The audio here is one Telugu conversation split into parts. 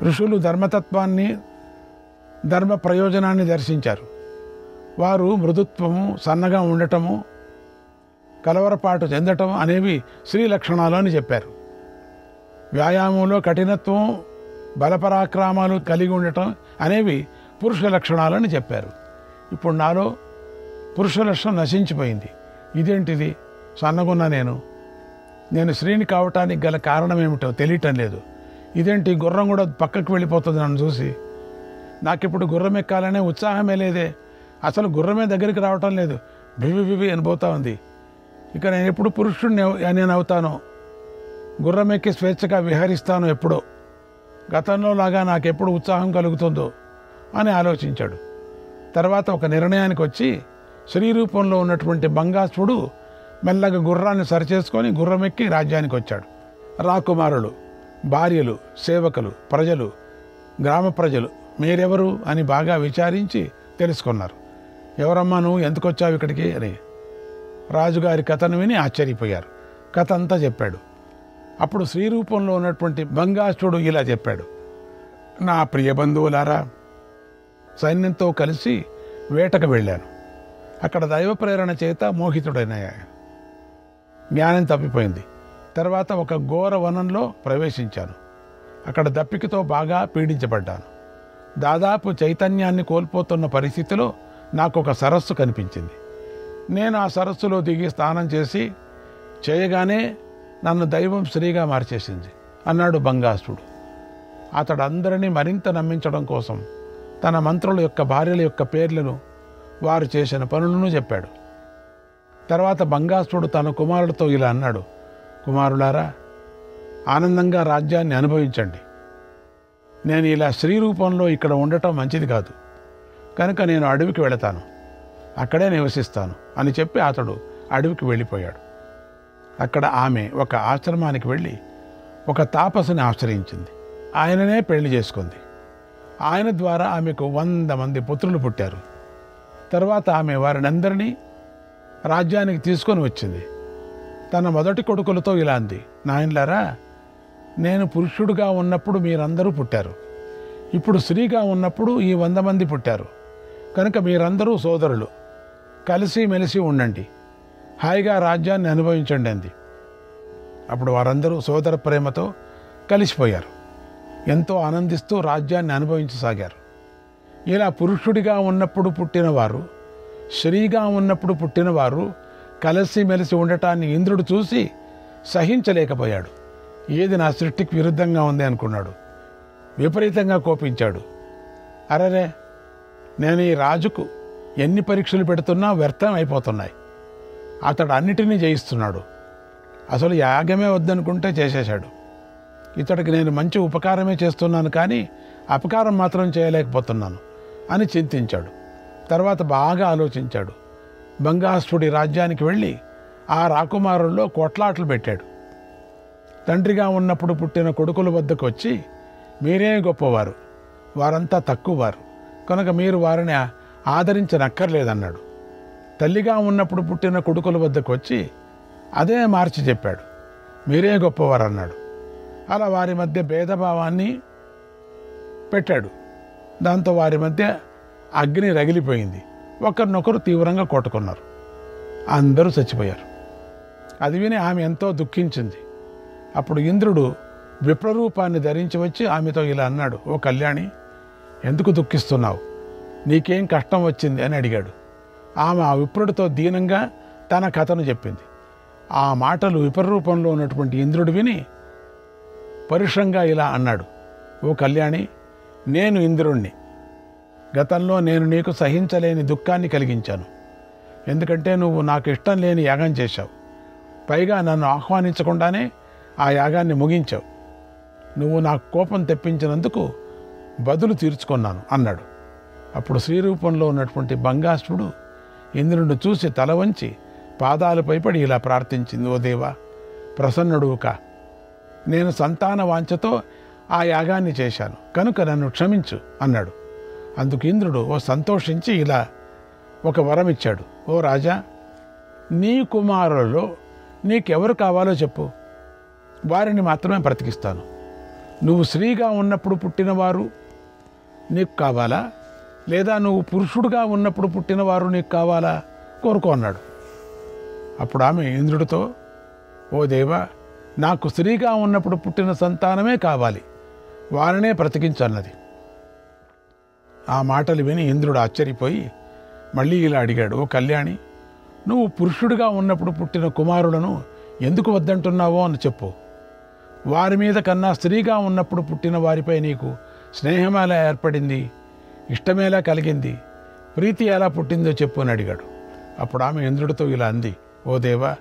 ఋషులు ధర్మతత్వాన్ని, ధర్మ ప్రయోజనాన్ని దర్శించారు. వారు మృదుత్వము, సన్నగా ఉండటము, కలవరపాటు చెందటం అనేవి స్త్రీ లక్షణాలు అని చెప్పారు. వ్యాయామంలో కఠినత్వం, బలపరాక్రమాలు కలిగి ఉండటం అనేవి పురుష లక్షణాలని చెప్పారు. ఇప్పుడు నాలో పురుష లక్షణం నశించిపోయింది. ఇదేంటిది? సన్నగున్న నేను స్త్రీని కావటానికి గల కారణం ఏమిటో తెలియటం లేదు. ఇదేంటి గుర్రం కూడా పక్కకు వెళ్ళిపోతుంది నన్ను చూసి. నాకిప్పుడు గుర్రం ఎక్కాలనే ఉత్సాహమే లేదే. అసలు గుర్రమే దగ్గరికి రావటం లేదు. బివి అనిపోతా ఉంది. ఇక నేను ఎప్పుడు పురుషుడిని నేను అవుతానో, గుర్రం ఎక్కి స్వేచ్ఛగా విహరిస్తాను ఎప్పుడో, గతంలో లాగా నాకెప్పుడు ఉత్సాహం కలుగుతుందో అని ఆలోచించాడు. తర్వాత ఒక నిర్ణయానికి వచ్చి స్త్రీ రూపంలో ఉన్నటువంటి బంగాసుడు మెల్లగా గుర్రాన్ని సరిచేసుకొని గుర్రం ఎక్కి రాజ్యానికి వచ్చాడు. రాకుమారులు, భార్యలు, సేవకులు, ప్రజలు, గ్రామ ప్రజలు మీరెవరు అని బాగా విచారించి తెలుసుకున్నారు. ఎవరమ్మా నువ్వు, ఎందుకు వచ్చావు ఇక్కడికి అని. రాజుగారి కథను విని ఆశ్చర్యపోయారు. కథ అంతా చెప్పాడు. అప్పుడు స్త్రీ రూపంలో ఉన్నటువంటి బంగాసుడు ఇలా చెప్పాడు. నా ప్రియ బంధువులారా, సైన్యంతో కలిసి వేటకు వెళ్ళాను. అక్కడ దైవ ప్రేరణ చేత మోహితుడైనాయా. జ్ఞానం తప్పిపోయింది. తర్వాత ఒక ఘోర వనంలో ప్రవేశించాను. అక్కడ దప్పికతో బాగా పీడించబడ్డాను. దాదాపు చైతన్యాన్ని కోల్పోతున్న పరిస్థితిలో నాకు ఒక సరస్సు కనిపించింది. నేను ఆ సరస్సులో దిగి స్నానం చేసి చేయగానే నన్ను దైవం స్త్రీగా మార్చేసింది అన్నాడు బంగాసుడు. అతడు అందరినీ మరింత నమ్మించడం కోసం తన మంత్రుల యొక్క భార్యల యొక్క పేర్లను, వారు చేసిన పనులను చెప్పాడు. తర్వాత బంగాసుడు తన కుమారుడితో ఇలా అన్నాడు. కుమారులారా, ఆనందంగా రాజ్యాన్ని అనుభవించండి. నేను ఇలా స్త్రీ రూపంలో ఇక్కడ ఉండటం మంచిది కాదు కనుక నేను అడవికి వెళతాను, అక్కడే నివసిస్తాను అని చెప్పి అతడు అడవికి వెళ్ళిపోయాడు. అక్కడ ఆమె ఒక ఆశ్రమానికి వెళ్ళి ఒక తాపసుని ఆశ్రయించింది. ఆయననే పెళ్లి చేసుకుంది. ఆయన ద్వారా ఆమెకు 100 మంది పుత్రులు పుట్టారు. తర్వాత ఆమె వారినందరినీ రాజ్యానికి తీసుకొని వచ్చింది. తన మొదటి కొడుకులతో ఇలా అంది. నాయనలారా, నేను పురుషుడుగా ఉన్నప్పుడు మీరందరూ పుట్టారు. ఇప్పుడు స్త్రీగా ఉన్నప్పుడు ఈ 100 మంది పుట్టారు. కనుక మీరందరూ సోదరులు, కలిసి మెలిసి ఉండండి, హాయిగా రాజ్యాన్ని అనుభవించండి అంది. అప్పుడు వారందరూ సోదర ప్రేమతో కలిసిపోయారు. ఎంతో ఆనందిస్తూ రాజ్యాన్ని అనుభవించసాగారు. ఇలా పురుషుడిగా ఉన్నప్పుడు పుట్టినవారు, స్త్రీగా ఉన్నప్పుడు పుట్టినవారు కలిసి మెలిసి ఉండటాన్ని ఇంద్రుడు చూసి సహించలేకపోయాడు. ఏది నా సృష్టికి విరుద్ధంగా ఉంది అనుకున్నాడు. విపరీతంగా కోపించాడు. అరరే, నేను ఈ రాజుకు ఎన్ని పరీక్షలు పెడుతున్నా వ్యర్థం అయిపోతున్నాయి. అతడు అన్నిటినీ జయిస్తున్నాడు. అసలు యాగమే వద్దనుకుంటే చేసేశాడు. ఇతడికి నేను మంచి ఉపకారమే చేస్తున్నాను కానీ అపకారం మాత్రం చేయలేకపోతున్నాను అని చింతించాడు. తర్వాత బాగా ఆలోచించాడు. బంగాసుడి రాజ్యానికి వెళ్ళి ఆ రాకుమారుల్లో కొట్లాటలు పెట్టాడు. తండ్రిగా ఉన్నప్పుడు పుట్టిన కొడుకుల వద్దకు వచ్చి, మీరే గొప్పవారు, వారంతా తక్కువవారు, కనుక మీరు వారిని ఆదరించనక్కర్లేదన్నాడు. తల్లిగా ఉన్నప్పుడు పుట్టిన కొడుకుల వద్దకు వచ్చి అదే మార్చి చెప్పాడు. మీరే గొప్పవారు అన్నాడు. అలా వారి మధ్య భేదభావాన్ని పెట్టాడు. దాంతో వారి మధ్య అగ్ని రగిలిపోయింది. ఒకరినొకరు తీవ్రంగా కొట్టుకున్నారు. అందరూ చచ్చిపోయారు. అది విని ఆమె ఎంతో దుఃఖించింది. అప్పుడు ఇంద్రుడు విప్రరూపాన్ని ధరించి వచ్చి ఆమెతో ఇలా అన్నాడు. ఓ కళ్యాణి, ఎందుకు దుఃఖిస్తున్నావు? నీకేం కష్టం వచ్చింది అని అడిగాడు. ఆమె ఆ విప్రుడితో దీనంగా తన కథను చెప్పింది. ఆ మాటలు విప్రరూపంలో ఉన్నటువంటి ఇంద్రుడు విని పరుషంగా ఇలా అన్నాడు. ఓ కళ్యాణి, నేను ఇంద్రుణ్ణి. గతంలో నేను నీకు సహించలేని దుఃఖాన్ని కలిగించాను. ఎందుకంటే నువ్వు నాకు ఇష్టం లేని యాగం చేశావు. పైగా నన్ను ఆహ్వానించకుండానే ఆ యాగాన్ని ముగించావు. నువ్వు నాకు కోపం తెప్పించినందుకు బదులు తీర్చుకున్నాను అన్నాడు. అప్పుడు శ్రీరూపంలో ఉన్నటువంటి బంగాసుడు ఇంద్రుడిని చూసి తల వంచి పాదాలపై పడి ఇలా ప్రార్థించింది. ఓ దేవా, ప్రసన్నుడు కా. నేను సంతాన వాంఛతో ఆ యాగాన్ని చేశాను కనుక నన్ను క్షమించు అన్నాడు. అందుకు ఇంద్రుడు సంతోషించి ఇలా ఒక వరం ఇచ్చాడు. ఓ రాజా, నీ కుమారులలో నీకెవరు కావాలో చెప్పు, వారిని మాత్రమే బ్రతికిస్తాను. నువ్వు స్త్రీగా ఉన్నప్పుడు పుట్టినవారు నీకు కావాలా, లేదా నువ్వు పురుషుడుగా ఉన్నప్పుడు పుట్టినవారు నీకు కావాలా, కోరుకో అన్నాడు. అప్పుడు ఆమె ఇంద్రుడితో, ఓ దేవా, నాకు స్త్రీగా ఉన్నప్పుడు పుట్టిన సంతానమే కావాలి, వారినే బ్రతికించన్నది. ఆ మాటలు విని ఇంద్రుడు ఆశ్చర్యపోయి మళ్ళీ ఇలా అడిగాడు, ఓ కళ్యాణి, నువ్వు పురుషుడిగా ఉన్నప్పుడు పుట్టిన కుమారులను ఎందుకు వద్దంటున్నావో అని చెప్పు. వారి మీద కన్నా స్త్రీగా ఉన్నప్పుడు పుట్టిన వారిపై నీకు స్నేహం ఎలా ఏర్పడింది, ఇష్టమేలా కలిగింది, ప్రీతి ఎలా పుట్టిందో చెప్పు అని అడిగాడు. అప్పుడు ఆమె ఇంద్రుడితో ఇలా అంది, ఓ దేవా,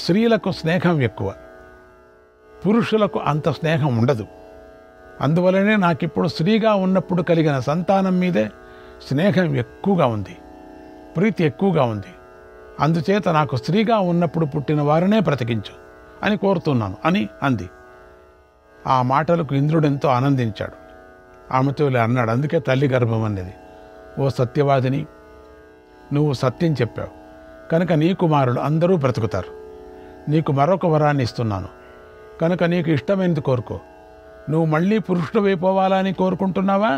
స్త్రీలకు స్నేహం ఎక్కువ, పురుషులకు అంత స్నేహం ఉండదు. అందువలనే నాకిప్పుడు స్త్రీగా ఉన్నప్పుడు కలిగిన సంతానం మీదే స్నేహం ఎక్కువగా ఉంది, ప్రీతి ఎక్కువగా ఉంది. అందుచేత నాకు స్త్రీగా ఉన్నప్పుడు పుట్టిన వారినే బ్రతికించు అని కోరుతున్నాను అని అంది. ఆ మాటలకు ఇంద్రుడెంతో ఆనందించాడు. ఆమెతో ఇలా అన్నాడు, అందుకే తల్లి గర్భం అనేది. ఓ సత్యవాదిని, నువ్వు సత్యం చెప్పావు కనుక నీ కుమారులు అందరూ బ్రతుకుతారు. నీకు మరొక వరాన్ని ఇస్తున్నాను కనుక నీకు ఇష్టమైనది కోరుకో. నువ్వు మళ్ళీ పురుషుడివైపోవాలని కోరుకుంటున్నావా,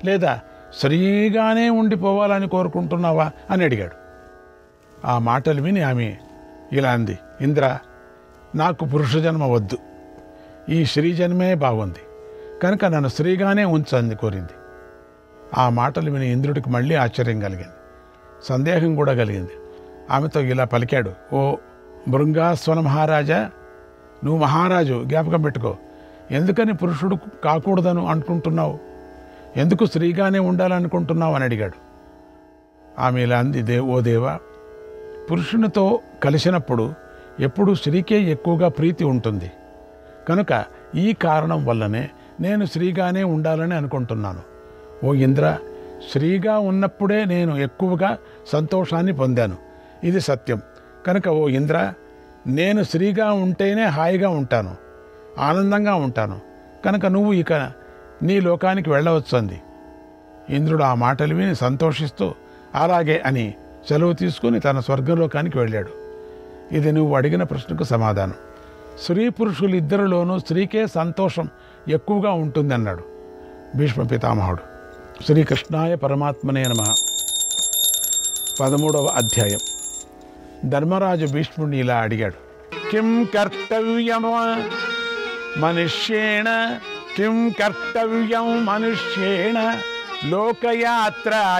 లేదా స్త్రీగానే ఉండిపోవాలని కోరుకుంటున్నావా అని అడిగాడు. ఆ మాటలు విని ఆమె ఇలా అంది, ఇంద్ర, నాకు పురుష జన్మ వద్దు, ఈ స్త్రీ జన్మే బాగుంది కనుక నన్ను స్త్రీగానే ఉంచంది కోరింది. ఆ మాటలు విని ఇంద్రుడికి మళ్ళీ ఆశ్చర్యం కలిగింది, సందేహం కూడా కలిగింది. ఆమెతో ఇలా పలికాడు, ఓ భృంగాస్వన మహారాజా, నువ్వు మహారాజు, జ్ఞాపకం పెట్టుకో. ఎందుకని పురుషుడు కాకూడదని అనుకుంటున్నావు, ఎందుకు స్త్రీగానే ఉండాలనుకుంటున్నావు అని అడిగాడు. ఆమె ఇలా అంది, ఓ దేవా, పురుషునితో కలిసినప్పుడు ఎప్పుడు స్త్రీకే ఎక్కువగా ప్రీతి ఉంటుంది కనుక ఈ కారణం వల్లనే నేను స్త్రీగానే ఉండాలని అనుకుంటున్నాను. ఓ ఇంద్ర, స్త్రీగా ఉన్నప్పుడే నేను ఎక్కువగా సంతోషాన్ని పొందాను, ఇది సత్యం. కనుక ఓ ఇంద్ర, నేను స్త్రీగా ఉంటేనే హాయిగా ఉంటాను, ఆనందంగా ఉంటాను. కనుక నువ్వు ఇక నీ లోకానికి వెళ్ళవచ్చు అంది. ఇంద్రుడు ఆ మాటలు విని సంతోషిస్తూ అలాగే అని సెలవు తీసుకుని తన స్వర్గలోకానికి వెళ్ళాడు. ఇది నువ్వు అడిగిన ప్రశ్నకు సమాధానం. స్త్రీ పురుషులు ఇద్దరిలోనూ స్త్రీకే సంతోషం ఎక్కువగా ఉంటుందన్నాడు భీష్మ పితామహుడు. శ్రీకృష్ణాయ పరమాత్మనే నమః. 13వ అధ్యాయం. ధర్మరాజు భీష్ముడిని ఇలా అడిగాడు, కిం కర్తవ్యం మనుష్యేణ, కిం కర్తవ్యం మనుష్యేణ లోకయాత్రాహితార్తినా,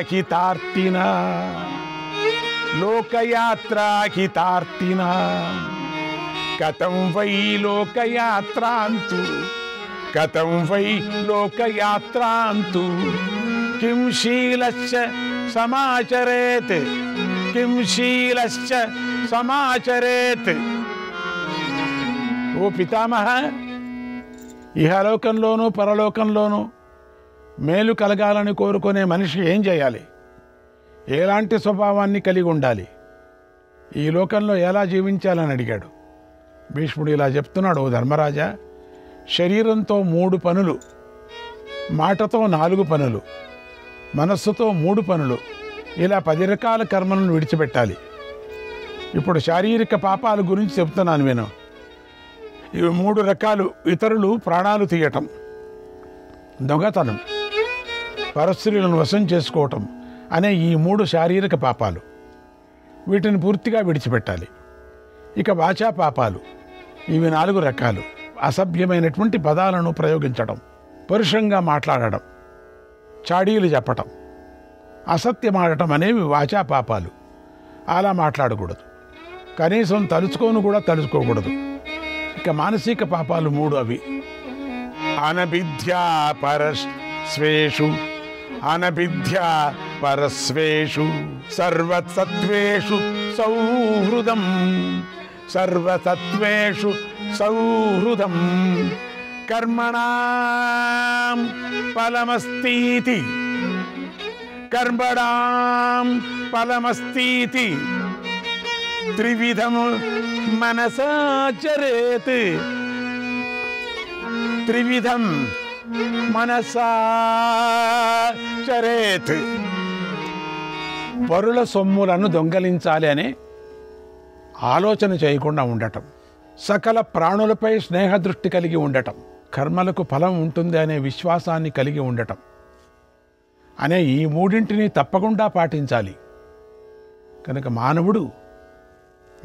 లోకయాత్రాహితార్తినా కథం వై లోకయాత్రాంతు, కథం వై లోకయాత్రాంతు కిం శీలస్య సమాచరేత్, కిం శీలస్య సమాచరేత్. ఓ పితామహ, ఇహలోకంలోనూ పరలోకంలోనూ మేలు కలగాలని కోరుకునే మనిషి ఏం చేయాలి, ఎలాంటి స్వభావాన్ని కలిగి ఉండాలి, ఈ లోకంలో ఎలా జీవించాలని అడిగాడు. భీష్ముడు ఇలా చెప్తున్నాడు, ఓ ధర్మరాజా, శరీరంతో 3 పనులు, మాటతో 4 పనులు, మనస్సుతో 3 పనులు, ఇలా 10 రకాల కర్మలను విడిచిపెట్టాలి. ఇప్పుడు శారీరక పాపాల గురించి చెప్తున్నాను విను. ఇవి 3 రకాలు. ఇతరులు ప్రాణాలు తీయటం, దొంగతనం, పరస్త్రీలను వశం చేసుకోవటం అనే ఈ 3 శారీరక పాపాలు. వీటిని పూర్తిగా విడిచిపెట్టాలి. ఇక వాచా పాపాలు, ఇవి 4 రకాలు. అసభ్యమైనటువంటి పదాలను ప్రయోగించడం, పరుషంగా మాట్లాడడం, చాడీలు చెప్పటం, అసత్యమాడటం అనేవి వాచా పాపాలు. అలా మాట్లాడకూడదు, కనీసం తలుచుకోను కూడా తలుచుకోకూడదు. ఇక మానసిక పాపాలు 3, అవి అనభిధ్యా పరస్వేషు, అనభిధ్యా పరస్వేషు సర్వసత్వేషు సౌహృదం, సర్వసత్వేషు సౌహృదం కర్మణాం ఫలమస్తీతి, కర్మణాం ఫలమస్తీతి త్రివిధం మనసాచరేత్, త్రివిధం మనసాచరేత్. పరుల సొమ్ములను దొంగలించాలి అనే ఆలోచన చేయకుండా ఉండటం, సకల ప్రాణులపై స్నేహదృష్టి కలిగి ఉండటం, కర్మలకు ఫలం ఉంటుంది అనే విశ్వాసాన్ని కలిగి ఉండటం అనే ఈ మూడింటిని తప్పకుండా పాటించాలి. కనుక మానవుడు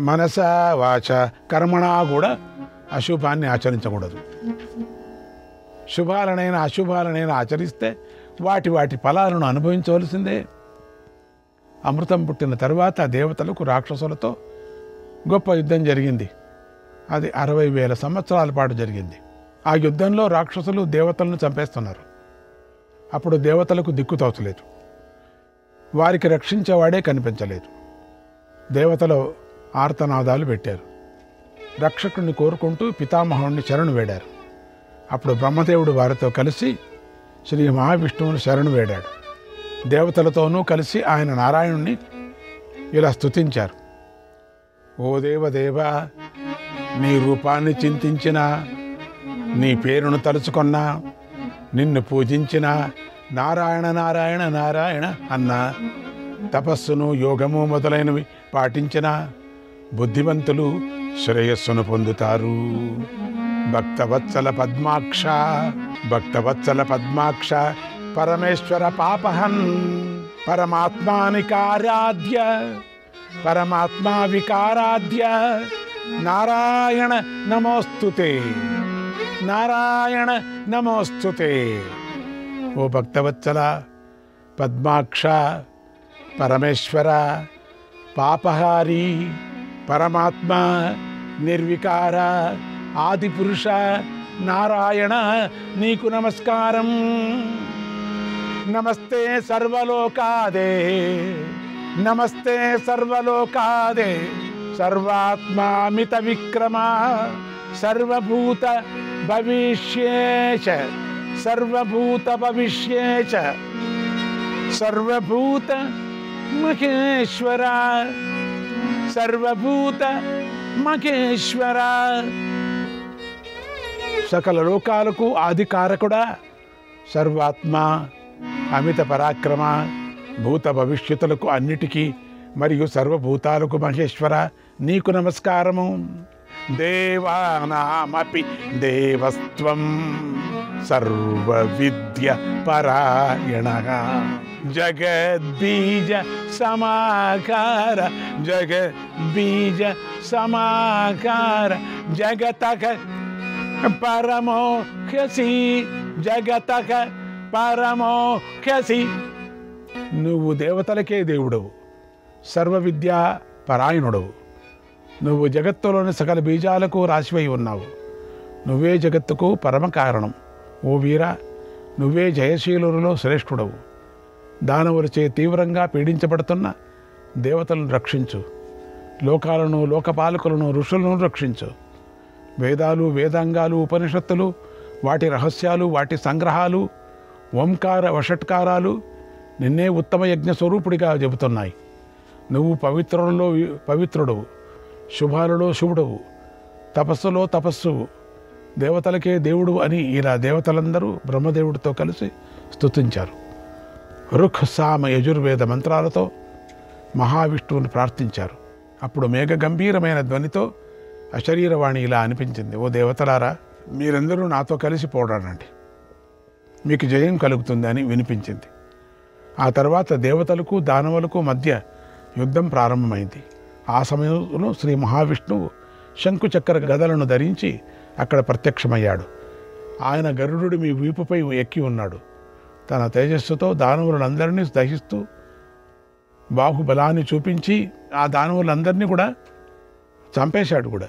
మనస వాచ కర్మణా కూడా అశుభాన్ని ఆచరించకూడదు. శుభాలనైనా అశుభాలనైనా ఆచరిస్తే వాటి వాటి ఫలాలను అనుభవించవలసిందే. అమృతం పుట్టిన తరువాత దేవతలకు రాక్షసులతో గొప్ప యుద్ధం జరిగింది. అది 60,000 సంవత్సరాల పాటు జరిగింది. ఆ యుద్ధంలో రాక్షసులు దేవతలను చంపేస్తున్నారు. అప్పుడు దేవతలకు దిక్కు తోచలేదు. వారికి రక్షించేవాడే కనిపించలేదు. దేవతలు ఆర్తనాదాలు పెట్టారు. రక్షకుడిని కోరుకుంటూ పితామహుడిని శరణు వేడారు. అప్పుడు బ్రహ్మదేవుడు వారితో కలిసి శ్రీ మహావిష్ణువుని శరణు వేడాడు. దేవతలతోనూ కలిసి ఆయన నారాయణుణ్ణి ఇలా స్తుతించారు. ఓ దేవదేవ, నీ రూపాన్ని చింతించిన, నీ పేరును తలుచుకున్నా, నిన్ను పూజించిన, నారాయణ నారాయణ నారాయణ అన్న, తపస్సును యోగము మొదలైనవి పాటించిన బుద్ధిమంతులు శ్రేయస్సును పొందుతారు. భక్తవత్సల పద్మాక్ష, భక్తవత్సల పద్మాక్ష, పరమేశ్వర పాపహన్, పరమాత్మానికారాధ్య, పరమాత్మా వికారాధ్య, నారాయణ నమోస్తుతే, నారాయణ నమోస్తుతే. ఓ భక్తవత్సల, పద్మాక్ష, పరమేశ్వర, పాపహారి, పరమాత్మ, నిర్వికార, ఆదిపురుష, నారాయణ, నీకు నమస్కారం. నమస్తే సర్వలోకాదే, నమస్తే సర్వలోకాదే, సర్వాత్మామిత విక్రమ, సర్వభూత భవిష్యేచ, సర్వభూత భవిష్యేచ, సర్వభూత మహేశ్వర, సర్వభూత మహేశ్వర. సకల లోకాలకు ఆదికారకుడా, సర్వాత్మ, అమిత పరాక్రమ, భూత భవిష్యత్తులకు అన్నిటికీ మరియు సర్వభూతాలకు మహేశ్వర, నీకు నమస్కారము. దేవానామపి దేవస్త్వం, సర్వ విద్య పరాయణ, జగద్బీజ సమాకార, జగద్బీజ సమాకార, జగతః పరమోఖ్యసి, జగతః పరమోఖ్యసి. నువ్వు దేవతలకే దేవుడవు, సర్వ విద్యా పరాయణుడవు. నువ్వు జగత్తులోని సకల బీజాలకు రాశివై ఉన్నావు. నువ్వే జగత్తుకు పరమ కారణం. ఓ వీర, నువ్వే జయశీలులలో శ్రేష్ఠుడవు. దానవులచే తీవ్రంగా పీడించబడుతున్న దేవతలను రక్షించు. లోకాలను, లోకపాలకులను, ఋషులను రక్షించు. వేదాలు, వేదాంగాలు, ఉపనిషత్తులు, వాటి రహస్యాలు, వాటి సంగ్రహాలు, ఓంకార వషట్కారాలు నిన్నే ఉత్తమ యజ్ఞ స్వరూపుడిగా చెబుతున్నాయి. నువ్వు పవిత్రులలో పవిత్రుడవు, శుభాలలో శుభుడవు, తపస్సులో తపస్సువు, దేవతలకే దేవుడు అని ఇలా దేవతలందరూ బ్రహ్మదేవుడితో కలిసి స్తుతించారు. రుక్, సామ, యజుర్వేద మంత్రాలతో మహావిష్ణువుని ప్రార్థించారు. అప్పుడు మేఘ గంభీరమైన ధ్వనితో అశరీరవాణి ఇలా అనిపించింది. ఓ దేవతలారా, మీరందరూ నాతో కలిసి పోరాడండి, మీకు జయం కలుగుతుంది అని వినిపించింది. ఆ తర్వాత దేవతలకు దానవులకు మధ్య యుద్ధం ప్రారంభమైంది. ఆ సమయంలో శ్రీ మహావిష్ణువు శంకుచక్ర గదలను ధరించి అక్కడ ప్రత్యక్షమయ్యాడు. ఆయన గరుడు మీ వీపుపై ఎక్కి ఉన్నాడు. తన తేజస్సుతో దానవులందరినీ దహిస్తూ బాహుబలాన్ని చూపించి ఆ దానవులందరినీ కూడా చంపేశాడు కూడా.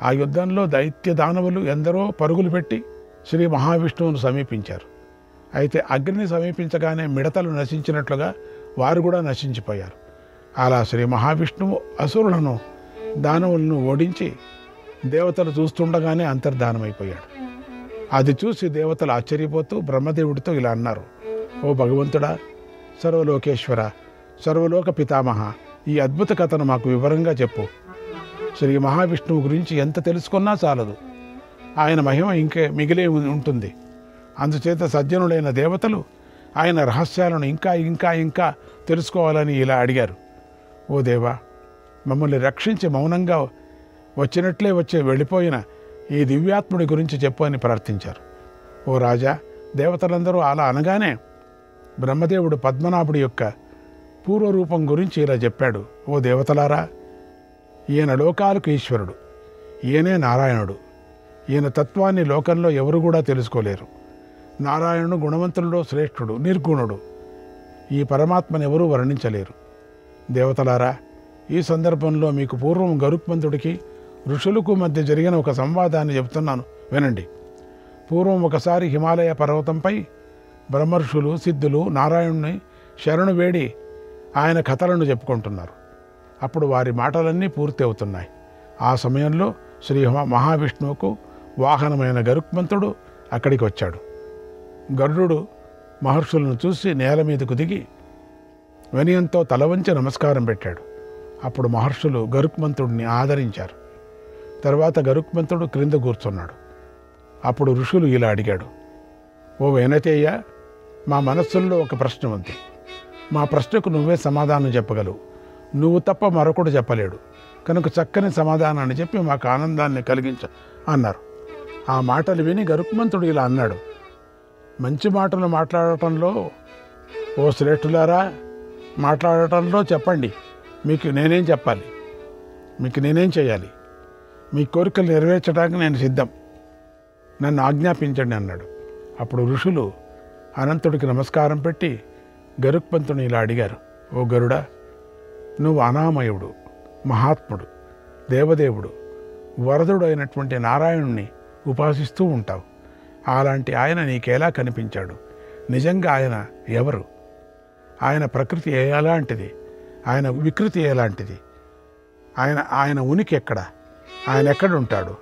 ఆ యుద్ధంలో దైత్య దానవులు ఎందరో పరుగులు పెట్టి శ్రీ మహావిష్ణువును సమీపించారు. అయితే అగ్నిని సమీపించగానే మిడతలు నశించినట్లుగా వారు కూడా నశించిపోయారు. అలా శ్రీ మహావిష్ణువు అసురులను, దానవులను ఓడించి దేవతలు చూస్తుండగానే అంతర్ధానమైపోయాడు. అది చూసి దేవతలు ఆశ్చర్యపోతూ బ్రహ్మదేవుడితో ఇలా అన్నారు. ఓ భగవంతుడా, సర్వలోకేశ్వర, సర్వలోక పితామహ, ఈ అద్భుత కథను మాకు వివరంగా చెప్పు. శ్రీ మహావిష్ణువు గురించి ఎంత తెలుసుకున్నా చాలదు. ఆయన మహిమ ఇంకే మిగిలే ఉంటుంది. అందుచేత సజ్జనులైన దేవతలు ఆయన రహస్యాలను ఇంకా ఇంకా ఇంకా తెలుసుకోవాలని ఇలా అడిగారు. ఓ దేవా, మమ్మల్ని రక్షించి మౌనంగా వచ్చినట్లే వెళ్ళిపోయిన ఈ దివ్యాత్ముడి గురించి చెప్పు అని ప్రార్థించారు. ఓ రాజా, దేవతలందరూ అలా అనగానే బ్రహ్మదేవుడు పద్మనాభుడి యొక్క పూర్వరూపం గురించి ఇలా చెప్పాడు. ఓ దేవతలారా, ఈయన లోకాలకు ఈశ్వరుడు, ఈయనే నారాయణుడు. ఈయన తత్వాన్ని లోకంలో ఎవరు కూడా తెలుసుకోలేరు. నారాయణుడు గుణవంతుల్లో శ్రేష్ఠుడు, నిర్గుణుడు. ఈ పరమాత్మను ఎవరూ వర్ణించలేరు. దేవతలారా, ఈ సందర్భంలో మీకు పూర్వం గరుత్మంతుడికి ఋషులకు మధ్య జరిగిన ఒక సంవాదాన్ని చెబుతున్నాను, వినండి. పూర్వం ఒకసారి హిమాలయ పర్వతంపై బ్రహ్మర్షులు, సిద్ధులు నారాయణుని శరణు వేడి ఆయన కథలను చెప్పుకుంటున్నారు. అప్పుడు వారి మాటలన్నీ పూర్తి అవుతున్నాయి. ఆ సమయంలో శ్రీ మహావిష్ణువుకు వాహనమైన గరుత్మంతుడు అక్కడికి వచ్చాడు. గరుడు మహర్షులను చూసి నేల మీదకు దిగి వినయంతో తల వంచి నమస్కారం పెట్టాడు. అప్పుడు మహర్షులు గరుత్మంతుడిని ఆదరించారు. తర్వాత గరుత్మంతుడు క్రింద కూర్చున్నాడు. అప్పుడు ఋషులు ఇలా అడిగాడు. ఓ వెనతేయ, మా మనస్సుల్లో ఒక ప్రశ్న ఉంది. మా ప్రశ్నకు నువ్వే సమాధానం చెప్పగలవు. నువ్వు తప్ప మరొకడు చెప్పలేడు. కనుక చక్కని సమాధానాన్ని చెప్పి మాకు ఆనందాన్ని కలిగించ అన్నారు. ఆ మాటలు విని గరుత్మంతుడు ఇలా అన్నాడు. మంచి మాటలు మాట్లాడటంలో ఓ శ్రేష్ఠులారా, మాట్లాడటంలో చెప్పండి. మీకు నేనేం చెప్పాలి? మీకు నేనేం చేయాలి? మీ కోరికలు నెరవేర్చడానికి నేను సిద్ధం. నన్ను ఆజ్ఞాపించండి అన్నాడు. అప్పుడు ఋషులు అనంతుడికి నమస్కారం పెట్టి గరుత్మంతుని ఇలా అడిగారు. ఓ గరుడా, నువ్వు అనామయుడు, మహాత్ముడు, దేవదేవుడు, వరదుడు అయినటువంటి నారాయణుణ్ణి ఉపాసిస్తూ ఉంటావు. అలాంటి ఆయన నీకెలా కనిపించాడు? నిజంగా ఆయన ఎవరు? ఆయన ప్రకృతి ఎలాంటిది? ఆయన వికృతి ఎలాంటిది? ఆయన ఉనికి ఎక్కడ? ఆయన ఎక్కడుంటాడు?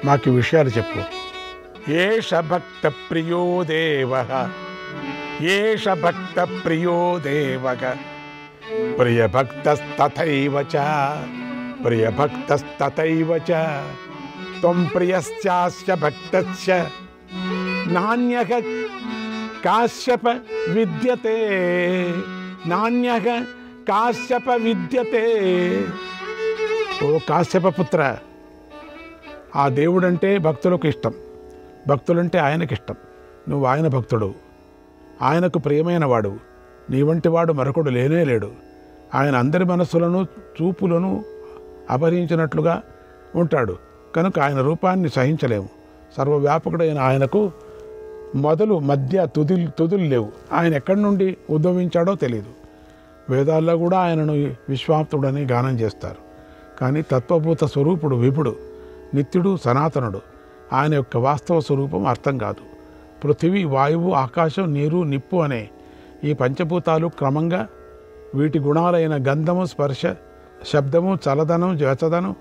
మాకు ఈ విషయాలు చెప్పు. ఏష భక్త ప్రియో దేవః, ఏష భక్త ప్రియో దేవః, ప్రియభక్తస్తథైవ చ, ప్రియభక్తస్తథైవ చ, త్వం ప్రియస్యాస్య భక్తస్య నాన్యః కాశ్యప విద్యతే, నాన్యః కాశ్యప విద్యతే. ఓ కాశ్యప పుత్ర, ఆ దేవుడంటే భక్తులకు ఇష్టం, భక్తులంటే ఆయనకిష్టం. నువ్వు ఆయన భక్తుడు, ఆయనకు ప్రియమైన వాడు. నీ వంటి వాడు మరొకడు లేనే లేడు. ఆయన అందరి మనస్సులను, చూపులను అపహరించినట్లుగా ఉంటాడు. కనుక ఆయన రూపాన్ని సహించలేము. సర్వవ్యాపకుడైన ఆయనకు మొదలు, మధ్య, తుదులు లేవు. ఆయన ఎక్కడి నుండి ఉద్భవించాడో తెలియదు. వేదాల్లో కూడా ఆయనను విశ్వాప్తుడని గానం చేస్తారు. కానీ తత్వభూత స్వరూపుడు విభుడు, నిత్యుడు, సనాతనుడు. ఆయన యొక్క వాస్తవ స్వరూపం అర్థం కాదు. పృథివీ, వాయువు, ఆకాశం, నీరు, నిప్పు అనే ఈ పంచభూతాలు క్రమంగా వీటి గుణాలైన గంధము, స్పర్శ, శబ్దము, చలదనం, వెచ్చదనం,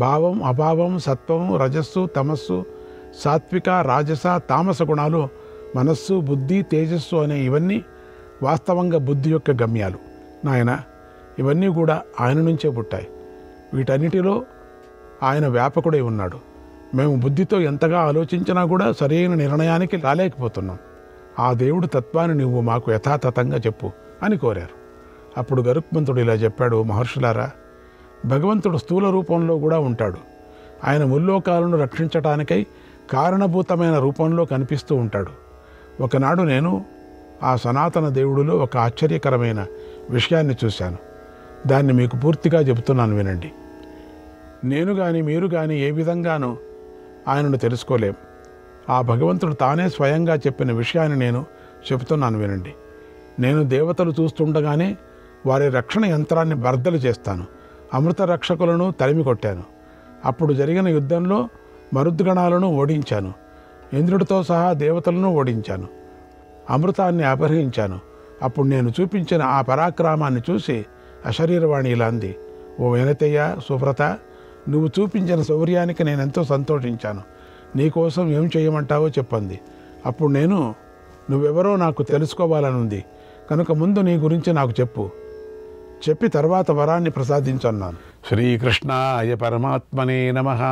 భావం, అభావం, సత్వము, రజస్సు, తమస్సు, సాత్విక, రాజస, తామస గుణాలు, మనస్సు, బుద్ధి, తేజస్సు అనే ఇవన్నీ వాస్తవంగా బుద్ధి యొక్క గమ్యాలు. నాయన, ఇవన్నీ కూడా ఆయన నుంచే పుట్టాయి. వీటన్నిటిలో ఆయన వ్యాపకుడై ఉన్నాడు. మేము బుద్ధితో ఎంతగా ఆలోచించినా కూడా సరైన నిర్ణయానికి రాలేకపోతున్నాం. ఆ దేవుడు తత్వాన్ని నువ్వు మాకు యథాతథంగా చెప్పు అని కోరారు. అప్పుడు గరుత్మంతుడు ఇలా చెప్పాడు. మహర్షులారా, భగవంతుడు స్థూల రూపంలో కూడా ఉంటాడు. ఆయన ముల్లోకాలను రక్షించటానికై కారణభూతమైన రూపంలో కనిపిస్తూ ఉంటాడు. ఒకనాడు నేను ఆ సనాతన దేవుడిలో ఒక ఆశ్చర్యకరమైన విషయాన్ని చూశాను. దాన్ని మీకు పూర్తిగా చెబుతున్నాను, వినండి. నేను కానీ మీరు కానీ ఏ విధంగానూ ఆయనను తెలుసుకోలేం. ఆ భగవంతుడు తానే స్వయంగా చెప్పిన విషయాన్ని నేను చెబుతున్నాను, వినండి. నేను దేవతలు చూస్తుండగానే వారి రక్షణ యంత్రాన్ని బర్దలు చేస్తాను. అమృత రక్షకులను తరిమి కొట్టాను. అప్పుడు జరిగిన యుద్ధంలో మరుద్గణాలను ఓడించాను. ఇంద్రుడితో సహా దేవతలను ఓడించాను. అమృతాన్ని అపహరించాను. అప్పుడు నేను చూపించిన ఆ పరాక్రమాన్ని చూసి అశరీరవాణి ఇలా అంది. ఓ వెనతయ్య, సువ్రత, నువ్వు చూపించిన శౌర్యానికి నేనెంతో సంతోషించాను. నీకోసం ఏం చేయమంటావో చెప్పంది. అప్పుడు నేను, నువ్వెవరో నాకు తెలుసుకోవాలనుంది. కనుక ముందు నీ గురించి నాకు చెప్పి తర్వాత వరాన్ని ప్రసాదించన్నాను. శ్రీకృష్ణాయ పరమాత్మనే నమః.